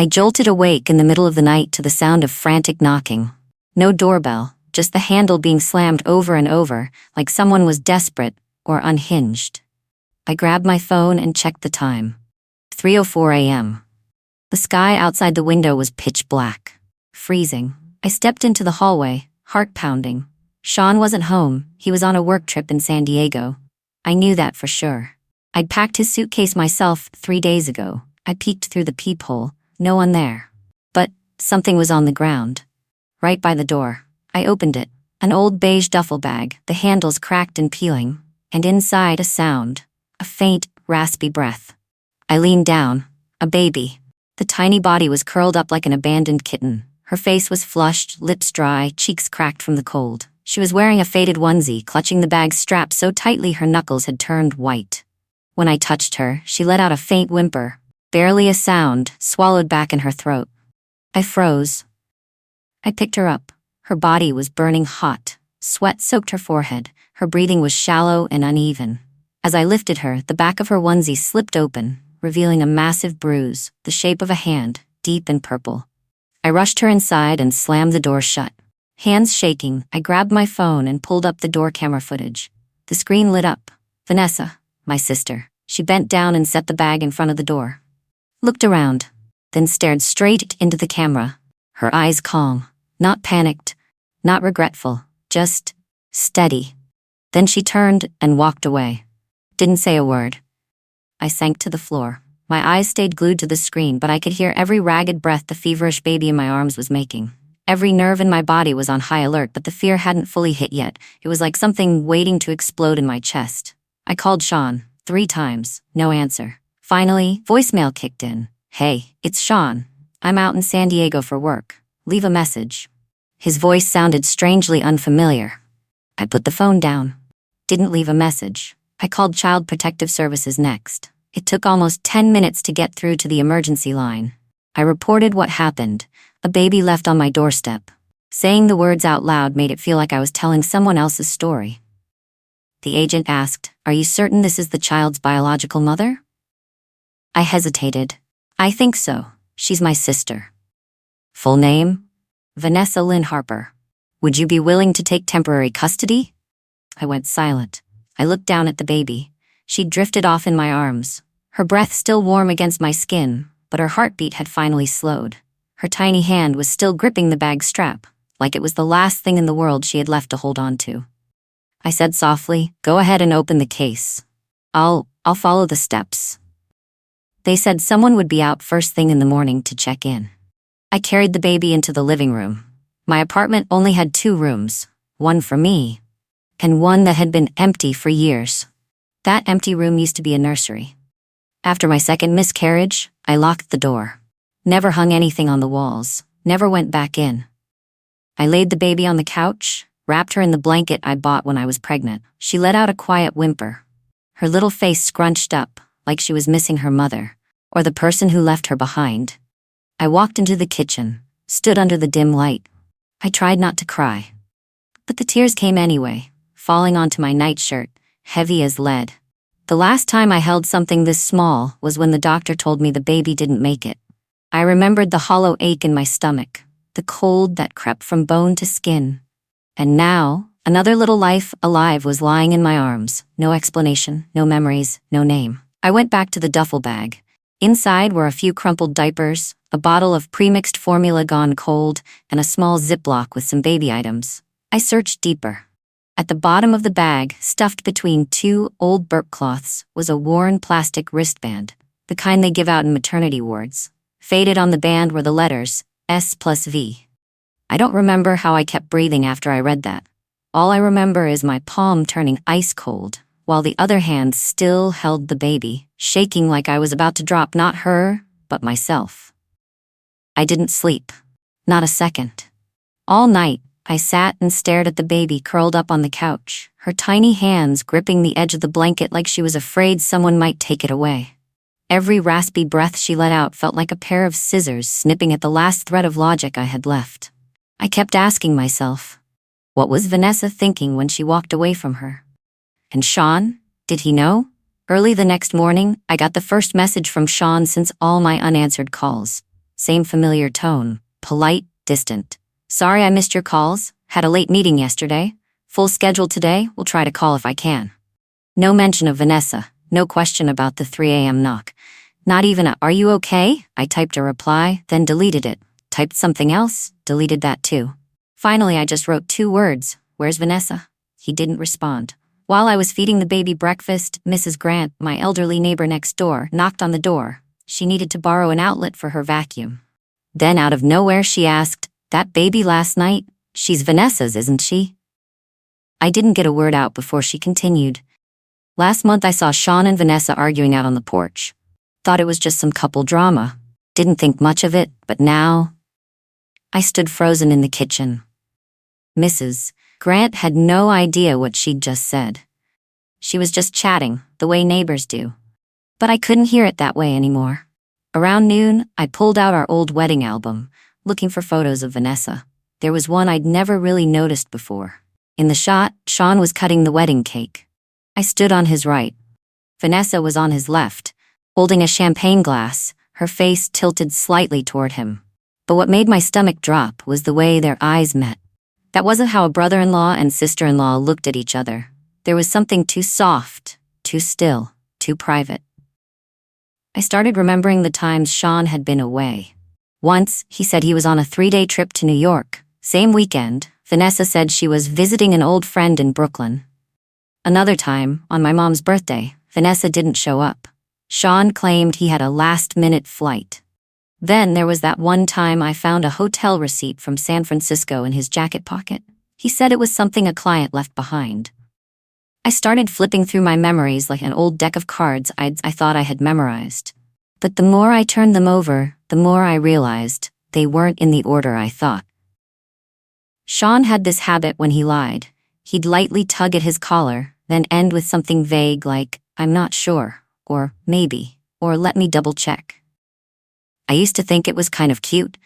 I jolted awake in the middle of the night to the sound of frantic knocking. No doorbell, just the handle being slammed over and over, like someone was desperate or unhinged. I grabbed my phone and checked the time. 3:04 a.m. The sky outside the window was pitch black. Freezing. I stepped into the hallway, heart pounding. Sean wasn't home, he was on a work trip in San Diego. I knew that for sure. I'd packed his suitcase myself 3 days ago. I peeked through the peephole, no one there. But something was on the ground. Right by the door. I opened it. An old beige duffel bag, the handles cracked and peeling. And inside a sound. A faint, raspy breath. I leaned down. A baby. The tiny body was curled up like an abandoned kitten. Her face was flushed, lips dry, cheeks cracked from the cold. She was wearing a faded onesie, clutching the bag's strap so tightly her knuckles had turned white. When I touched her, she let out a faint whimper. Barely a sound, swallowed back in her throat. I froze. I picked her up. Her body was burning hot. Sweat soaked her forehead. Her breathing was shallow and uneven. As I lifted her, the back of her onesie slipped open, revealing a massive bruise, the shape of a hand, deep and purple. I rushed her inside and slammed the door shut. Hands shaking, I grabbed my phone and pulled up the door camera footage. The screen lit up. Vanessa, my sister. She bent down and set the bag in front of the door. Looked around, then stared straight into the camera. Her eyes calm, not panicked, not regretful, just steady. Then she turned and walked away. Didn't say a word. I sank to the floor. My eyes stayed glued to the screen, but I could hear every ragged breath the feverish baby in my arms was making. Every nerve in my body was on high alert, but the fear hadn't fully hit yet. It was like something waiting to explode in my chest. I called Sean 3 times, no answer. Finally, voicemail kicked in. Hey, it's Sean. I'm out in San Diego for work. Leave a message. His voice sounded strangely unfamiliar. I put the phone down. Didn't leave a message. I called Child Protective Services next. It took almost 10 minutes to get through to the emergency line. I reported what happened. A baby left on my doorstep. Saying the words out loud made it feel like I was telling someone else's story. The agent asked, "Are you certain this is the child's biological mother?" I hesitated. "I think so. She's my sister." "Full name?" "Vanessa Lynn Harper." "Would you be willing to take temporary custody?" I went silent. I looked down at the baby. She drifted off in my arms. Her breath still warm against my skin, but her heartbeat had finally slowed. Her tiny hand was still gripping the bag strap, like it was the last thing in the world she had left to hold on to. I said softly, "Go ahead and open the case. I'll follow the steps." They said someone would be out first thing in the morning to check in. I carried the baby into the living room. My apartment only had 2 rooms, one for me, and one that had been empty for years. That empty room used to be a nursery. After my second miscarriage, I locked the door. Never hung anything on the walls, never went back in. I laid the baby on the couch, wrapped her in the blanket I bought when I was pregnant. She let out a quiet whimper. Her little face scrunched up, like she was missing her mother, or the person who left her behind. I walked into the kitchen, stood under the dim light. I tried not to cry. But the tears came anyway, falling onto my nightshirt, heavy as lead. The last time I held something this small was when the doctor told me the baby didn't make it. I remembered the hollow ache in my stomach, the cold that crept from bone to skin. And now, another little life alive was lying in my arms. No explanation, no memories, no name. I went back to the duffel bag. Inside were a few crumpled diapers, a bottle of premixed formula gone cold, and a small Ziploc with some baby items. I searched deeper. At the bottom of the bag, stuffed between 2 old burp cloths, was a worn plastic wristband, the kind they give out in maternity wards. Faded on the band were the letters, S+V. I don't remember how I kept breathing after I read that. All I remember is my palm turning ice cold, while the other hand still held the baby, shaking like I was about to drop not her, but myself. I didn't sleep. Not a second. All night, I sat and stared at the baby curled up on the couch, her tiny hands gripping the edge of the blanket like she was afraid someone might take it away. Every raspy breath she let out felt like a pair of scissors snipping at the last thread of logic I had left. I kept asking myself, what was Vanessa thinking when she walked away from her? And Sean? Did he know? Early the next morning, I got the first message from Sean since all my unanswered calls. Same familiar tone, polite, distant. Sorry I missed your calls, had a late meeting yesterday. Full schedule today, will try to call if I can. No mention of Vanessa, no question about the 3 a.m. knock. Not even a, "Are you okay?" I typed a reply, then deleted it. Typed something else, deleted that too. Finally, I just wrote 2 words, "Where's Vanessa?" He didn't respond. While I was feeding the baby breakfast, Mrs. Grant, my elderly neighbor next door, knocked on the door. She needed to borrow an outlet for her vacuum. Then out of nowhere she asked, "That baby last night? She's Vanessa's, isn't she?" I didn't get a word out before she continued. "Last month I saw Sean and Vanessa arguing out on the porch. Thought it was just some couple drama. Didn't think much of it, but now..." I stood frozen in the kitchen. Mrs. Grant had no idea what she'd just said. She was just chatting, the way neighbors do. But I couldn't hear it that way anymore. Around noon, I pulled out our old wedding album, looking for photos of Vanessa. There was one I'd never really noticed before. In the shot, Sean was cutting the wedding cake. I stood on his right. Vanessa was on his left, holding a champagne glass, her face tilted slightly toward him. But what made my stomach drop was the way their eyes met. That wasn't how a brother-in-law and sister-in-law looked at each other. There was something too soft, too still, too private. I started remembering the times Sean had been away. Once, he said he was on a 3-day trip to New York. Same weekend, Vanessa said she was visiting an old friend in Brooklyn. Another time, on my mom's birthday, Vanessa didn't show up. Sean claimed he had a last-minute flight. Then there was that one time I found a hotel receipt from San Francisco in his jacket pocket. He said it was something a client left behind. I started flipping through my memories like an old deck of cards I thought I had memorized. But the more I turned them over, the more I realized they weren't in the order I thought. Sean had this habit when he lied. He'd lightly tug at his collar, then end with something vague like, "I'm not sure," or "maybe," or "let me double check." I used to think it was kind of cute.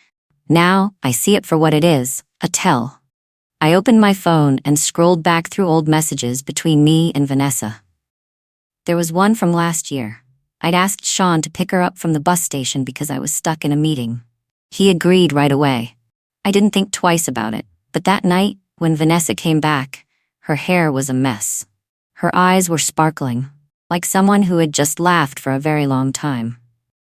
Now, I see it for what it is, a tell. I opened my phone and scrolled back through old messages between me and Vanessa. There was one from last year. I'd asked Sean to pick her up from the bus station because I was stuck in a meeting. He agreed right away. I didn't think twice about it, but that night, when Vanessa came back, her hair was a mess. Her eyes were sparkling, like someone who had just laughed for a very long time.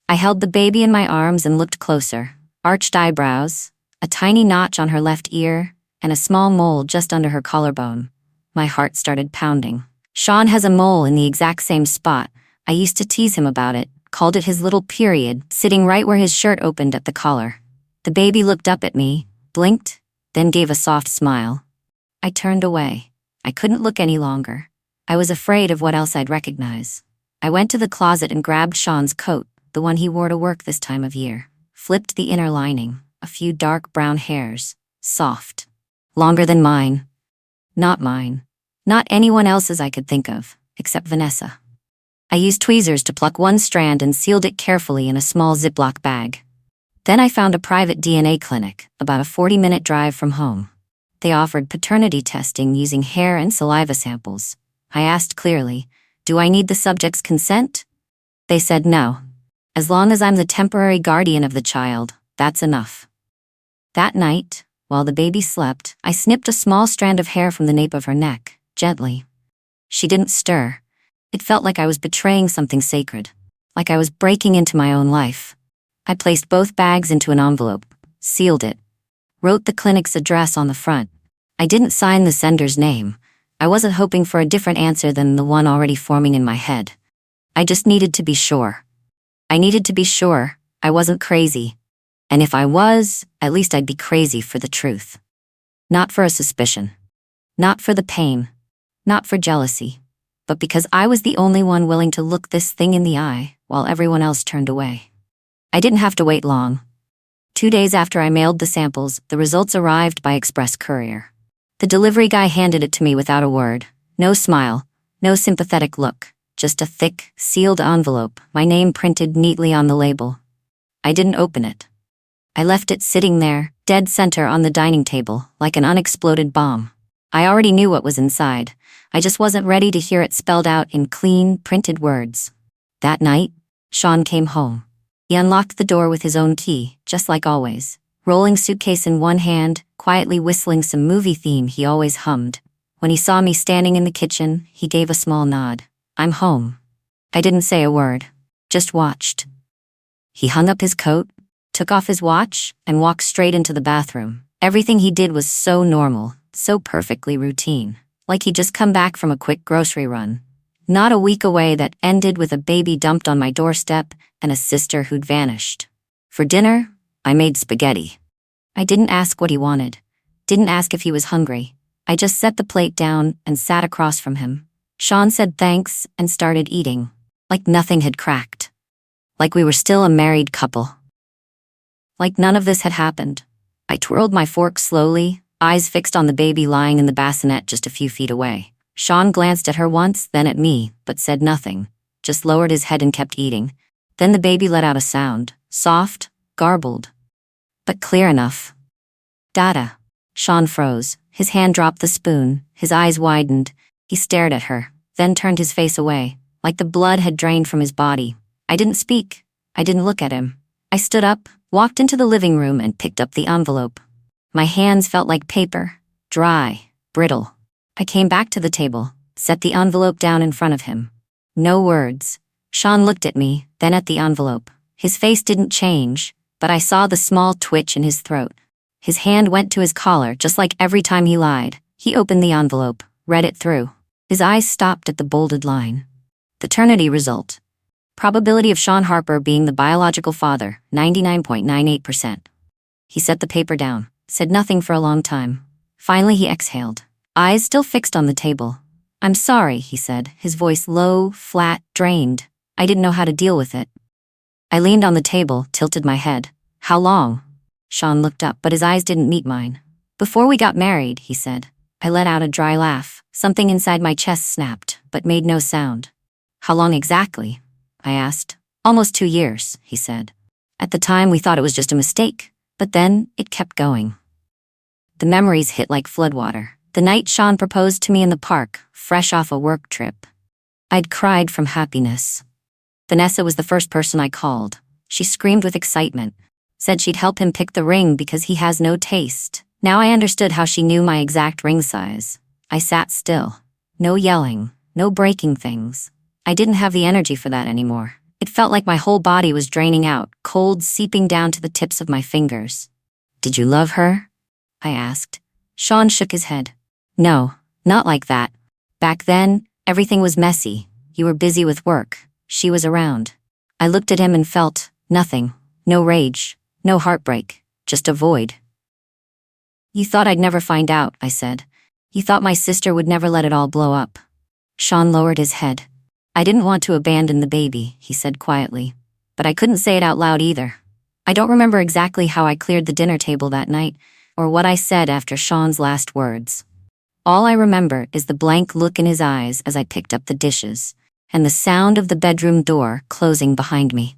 I held the baby in my arms and looked closer. Arched eyebrows, a tiny notch on her left ear, and a small mole just under her collarbone. My heart started pounding. Sean has a mole in the exact same spot. I used to tease him about it, called it his little period, sitting right where his shirt opened at the collar. The baby looked up at me, blinked, then gave a soft smile. I turned away. I couldn't look any longer. I was afraid of what else I'd recognize. I went to the closet and grabbed Sean's coat, the one he wore to work this time of year. Flipped the inner lining, a few dark brown hairs, soft. Longer than mine. Not mine. Not anyone else's I could think of, except Vanessa. I used tweezers to pluck one strand and sealed it carefully in a small Ziploc bag. Then I found a private DNA clinic, about a 40-minute drive from home. They offered paternity testing using hair and saliva samples. I asked clearly, "Do I need the subject's consent?" They said no. As long as I'm the temporary guardian of the child, that's enough. That night, while the baby slept, I snipped a small strand of hair from the nape of her neck, gently. She didn't stir. It felt like I was betraying something sacred, like I was breaking into my own life. I placed both bags into an envelope, sealed it, wrote the clinic's address on the front. I didn't sign the sender's name. I wasn't hoping for a different answer than the one already forming in my head. I just needed to be sure. I needed to be sure I wasn't crazy. And if I was, at least I'd be crazy for the truth. Not for a suspicion. Not for the pain. Not for jealousy. But because I was the only one willing to look this thing in the eye while everyone else turned away. I didn't have to wait long. 2 days after I mailed the samples, the results arrived by express courier. The delivery guy handed it to me without a word. No smile. No sympathetic look. Just a thick, sealed envelope, my name printed neatly on the label. I didn't open it. I left it sitting there, dead center on the dining table, like an unexploded bomb. I already knew what was inside. I just wasn't ready to hear it spelled out in clean, printed words. That night, Sean came home. He unlocked the door with his own key, just like always, rolling suitcase in one hand, quietly whistling some movie theme he always hummed. When he saw me standing in the kitchen, he gave a small nod. I'm home. I didn't say a word, just watched. He hung up his coat, took off his watch, and walked straight into the bathroom. Everything he did was so normal, so perfectly routine, like he'd just come back from a quick grocery run. Not a week away that ended with a baby dumped on my doorstep and a sister who'd vanished. For dinner, I made spaghetti. I didn't ask what he wanted, didn't ask if he was hungry. I just set the plate down and sat across from him. Sean said thanks and started eating, like nothing had cracked. Like we were still a married couple. Like none of this had happened. I twirled my fork slowly, eyes fixed on the baby lying in the bassinet just a few feet away. Sean glanced at her once, then at me, but said nothing, just lowered his head and kept eating. Then the baby let out a sound, soft, garbled, but clear enough. Dada. Sean froze. His hand dropped the spoon, his eyes widened. He stared at her, then turned his face away, like the blood had drained from his body. I didn't speak. I didn't look at him. I stood up, walked into the living room and picked up the envelope. My hands felt like paper, dry, brittle. I came back to the table, set the envelope down in front of him. No words. Sean looked at me, then at the envelope. His face didn't change, but I saw the small twitch in his throat. His hand went to his collar, just like every time he lied. He opened the envelope, read it through. His eyes stopped at the bolded line. Paternity result. Probability of Sean Harper being the biological father, 99.98%. He set the paper down, said nothing for a long time. Finally he exhaled, eyes still fixed on the table. I'm sorry, he said, his voice low, flat, drained. I didn't know how to deal with it. I leaned on the table, tilted my head. How long? Sean looked up, but his eyes didn't meet mine. Before we got married, he said. I let out a dry laugh. Something inside my chest snapped, but made no sound. How long exactly? I asked. Almost 2 years, he said. At the time, we thought it was just a mistake, but then it kept going. The memories hit like floodwater. The night Sean proposed to me in the park, fresh off a work trip. I'd cried from happiness. Vanessa was the first person I called. She screamed with excitement. Said she'd help him pick the ring because he has no taste. Now I understood how she knew my exact ring size. I sat still. No yelling, no breaking things. I didn't have the energy for that anymore. It felt like my whole body was draining out, cold seeping down to the tips of my fingers. Did you love her? I asked. Sean shook his head. No, not like that. Back then, everything was messy. You were busy with work. She was around. I looked at him and felt nothing. No rage. No heartbreak, just a void. You thought I'd never find out, I said. You thought my sister would never let it all blow up. Sean lowered his head. I didn't want to abandon the baby, he said quietly. But I couldn't say it out loud either. I don't remember exactly how I cleared the dinner table that night, or what I said after Sean's last words. All I remember is the blank look in his eyes as I picked up the dishes, and the sound of the bedroom door closing behind me.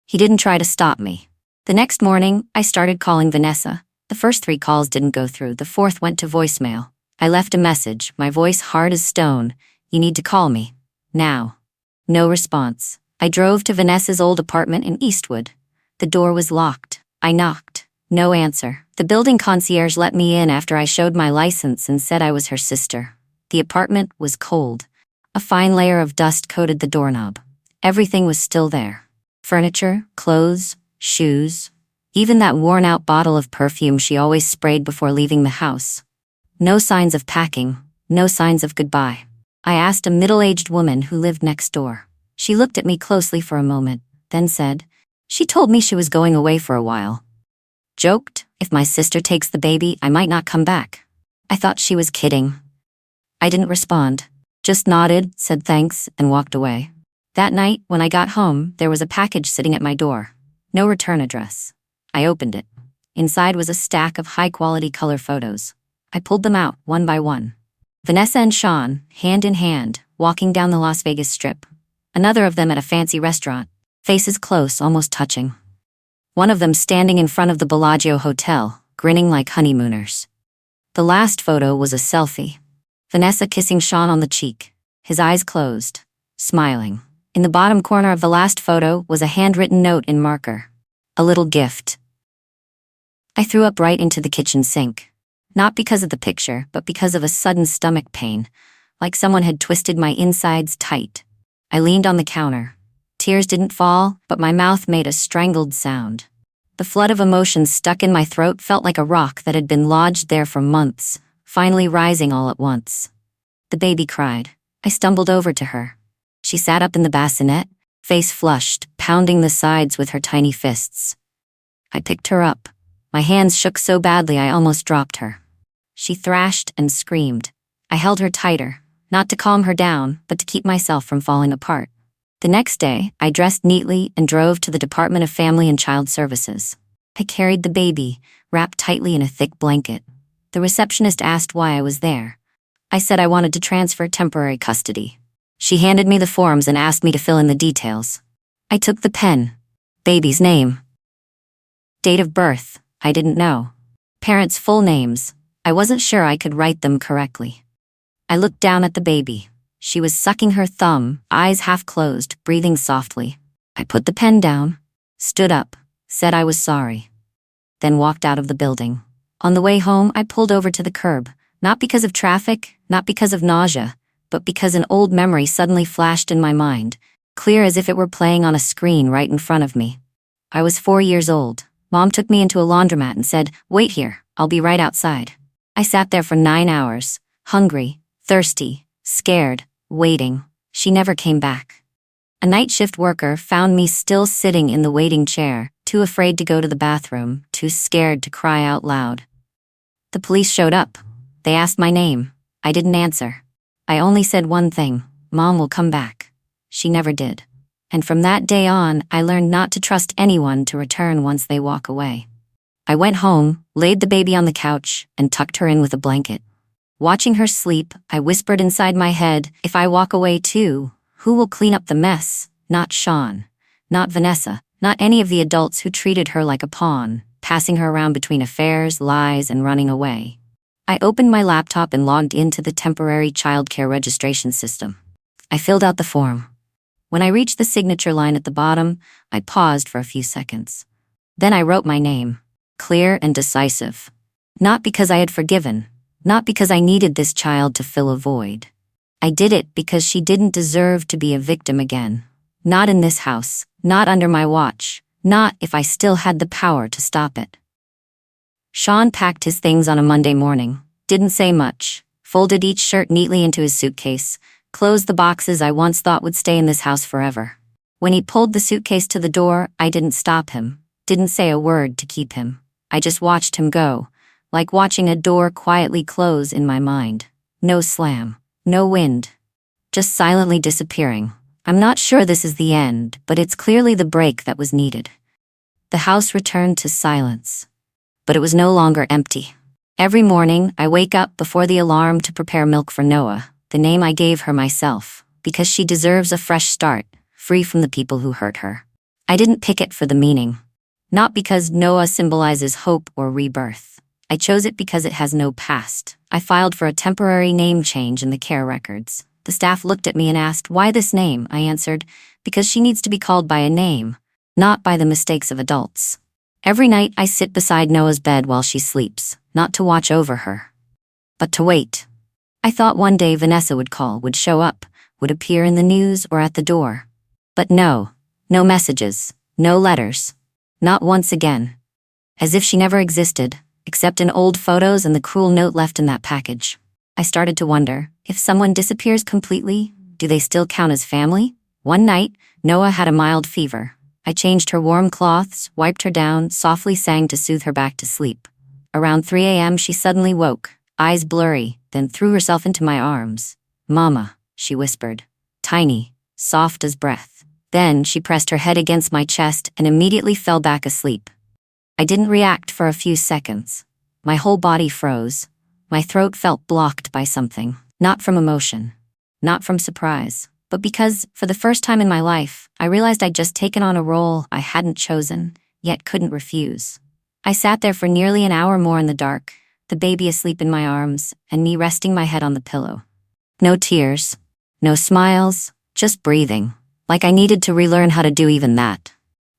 He didn't try to stop me. The next morning, I started calling Vanessa. The first 3 calls didn't go through. The 4th went to voicemail. I left a message, my voice hard as stone. You need to call me. Now. No response. I drove to Vanessa's old apartment in Eastwood. The door was locked. I knocked. No answer. The building concierge let me in after I showed my license and said I was her sister. The apartment was cold. A fine layer of dust coated the doorknob. Everything was still there. Furniture, clothes, shoes, even that worn-out bottle of perfume she always sprayed before leaving the house. No signs of packing, no signs of goodbye. I asked a middle-aged woman who lived next door. She looked at me closely for a moment, then said, she told me she was going away for a while. Joked, if my sister takes the baby, I might not come back. I thought she was kidding. I didn't respond, just nodded, said thanks, and walked away. That night, when I got home, there was a package sitting at my door. No return address. I opened it. Inside was a stack of high-quality color photos. I pulled them out, one by one. Vanessa and Sean, hand in hand, walking down the Las Vegas Strip. Another of them at a fancy restaurant, faces close, almost touching. One of them standing in front of the Bellagio Hotel, grinning like honeymooners. The last photo was a selfie. Vanessa kissing Sean on the cheek, his eyes closed, smiling. In the bottom corner of the last photo was a handwritten note in marker. A little gift. I threw up right into the kitchen sink. Not because of the picture, but because of a sudden stomach pain, like someone had twisted my insides tight. I leaned on the counter. Tears didn't fall, but my mouth made a strangled sound. The flood of emotions stuck in my throat felt like a rock that had been lodged there for months, finally rising all at once. The baby cried. I stumbled over to her. She sat up in the bassinet, face flushed, pounding the sides with her tiny fists. I picked her up. My hands shook so badly I almost dropped her. She thrashed and screamed. I held her tighter, not to calm her down, but to keep myself from falling apart. The next day, I dressed neatly and drove to the Department of Family and Child Services. I carried the baby, wrapped tightly in a thick blanket. The receptionist asked why I was there. I said I wanted to transfer temporary custody. She handed me the forms and asked me to fill in the details. I took the pen. Baby's name. Date of birth, I didn't know. Parents' full names, I wasn't sure I could write them correctly. I looked down at the baby. She was sucking her thumb, eyes half closed, breathing softly. I put the pen down, stood up, said I was sorry, then walked out of the building. On the way home, I pulled over to the curb, not because of traffic, not because of nausea, but because an old memory suddenly flashed in my mind, clear as if it were playing on a screen right in front of me. I was 4 years old. Mom took me into a laundromat and said, "Wait here, I'll be right outside." I sat there for 9 hours, hungry, thirsty, scared, waiting. She never came back. A night shift worker found me still sitting in the waiting chair, too afraid to go to the bathroom, too scared to cry out loud. The police showed up. They asked my name. I didn't answer. I only said one thing: Mom will come back. She never did. And from that day on, I learned not to trust anyone to return once they walk away. I went home, laid the baby on the couch, and tucked her in with a blanket. Watching her sleep, I whispered inside my head, if I walk away too, who will clean up the mess? Not Sean. Not Vanessa. Not any of the adults who treated her like a pawn, passing her around between affairs, lies, and running away. I opened my laptop and logged into the temporary childcare registration system. I filled out the form. When I reached the signature line at the bottom, I paused for a few seconds. Then I wrote my name, clear and decisive. Not because I had forgiven, not because I needed this child to fill a void. I did it because she didn't deserve to be a victim again. Not in this house, not under my watch, not if I still had the power to stop it. Sean packed his things on a Monday morning, didn't say much, folded each shirt neatly into his suitcase, closed the boxes I once thought would stay in this house forever. When he pulled the suitcase to the door, I didn't stop him, didn't say a word to keep him. I just watched him go, like watching a door quietly close in my mind. No slam, no wind, just silently disappearing. I'm not sure this is the end, but it's clearly the break that was needed. The house returned to silence, but it was no longer empty. Every morning, I wake up before the alarm to prepare milk for Noah, the name I gave her myself, because she deserves a fresh start, free from the people who hurt her. I didn't pick it for the meaning. Not because Noah symbolizes hope or rebirth. I chose it because it has no past. I filed for a temporary name change in the care records. The staff looked at me and asked, "Why this name?" I answered, "Because she needs to be called by a name, not by the mistakes of adults." Every night I sit beside Noah's bed while she sleeps, not to watch over her, but to wait. I thought one day Vanessa would call, would show up, would appear in the news or at the door. But no messages, no letters, not once again. As if she never existed, except in old photos and the cruel note left in that package. I started to wonder, if someone disappears completely, do they still count as family? One night, Noah had a mild fever. I changed her warm cloths, wiped her down, softly sang to soothe her back to sleep. Around 3 a.m. she suddenly woke, eyes blurry, then threw herself into my arms. "Mama," she whispered, tiny, soft as breath. Then she pressed her head against my chest and immediately fell back asleep. I didn't react for a few seconds. My whole body froze. My throat felt blocked by something, not from emotion, not from surprise, but because, for the first time in my life, I realized I'd just taken on a role I hadn't chosen, yet couldn't refuse. I sat there for nearly an hour more in the dark, the baby asleep in my arms, and me resting my head on the pillow. No tears, no smiles, just breathing. Like I needed to relearn how to do even that.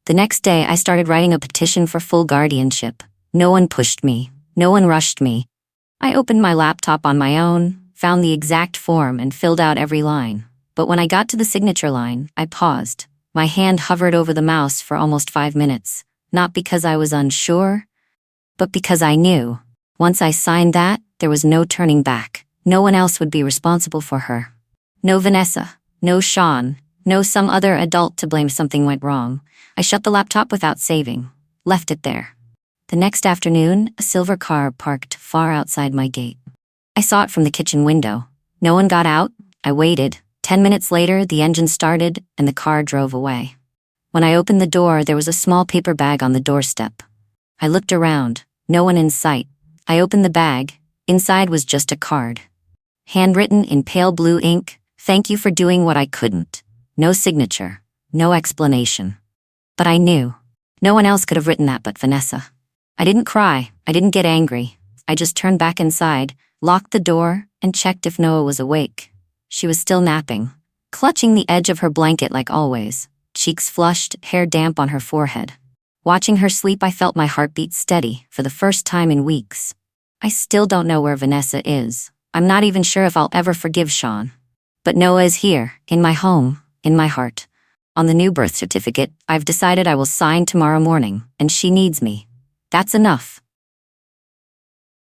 The next day, I started writing a petition for full guardianship. No one pushed me. No one rushed me. I opened my laptop on my own, found the exact form, and filled out every line. But when I got to the signature line, I paused. My hand hovered over the mouse for almost 5 minutes, not because I was unsure, but because I knew. Once I signed that, there was no turning back. No one else would be responsible for her. No Vanessa, no Sean, no some other adult to blame. Something went wrong. I shut the laptop without saving, left it there. The next afternoon, a silver car parked far outside my gate. I saw it from the kitchen window. No one got out. I waited. 10 minutes later, the engine started and the car drove away. When I opened the door, there was a small paper bag on the doorstep. I looked around. No one in sight. I opened the bag. Inside was just a card. Handwritten in pale blue ink, "Thank you for doing what I couldn't." No signature. No explanation. But I knew. No one else could have written that but Vanessa. I didn't cry. I didn't get angry. I just turned back inside, locked the door, and checked if Noah was awake. She was still napping, clutching the edge of her blanket like always, cheeks flushed, hair damp on her forehead. Watching her sleep, I felt my heartbeat steady for the first time in weeks. I still don't know where Vanessa is. I'm not even sure if I'll ever forgive Sean. But Noah is here, in my home, in my heart. On the new birth certificate, I've decided I will sign tomorrow morning, and she needs me. That's enough.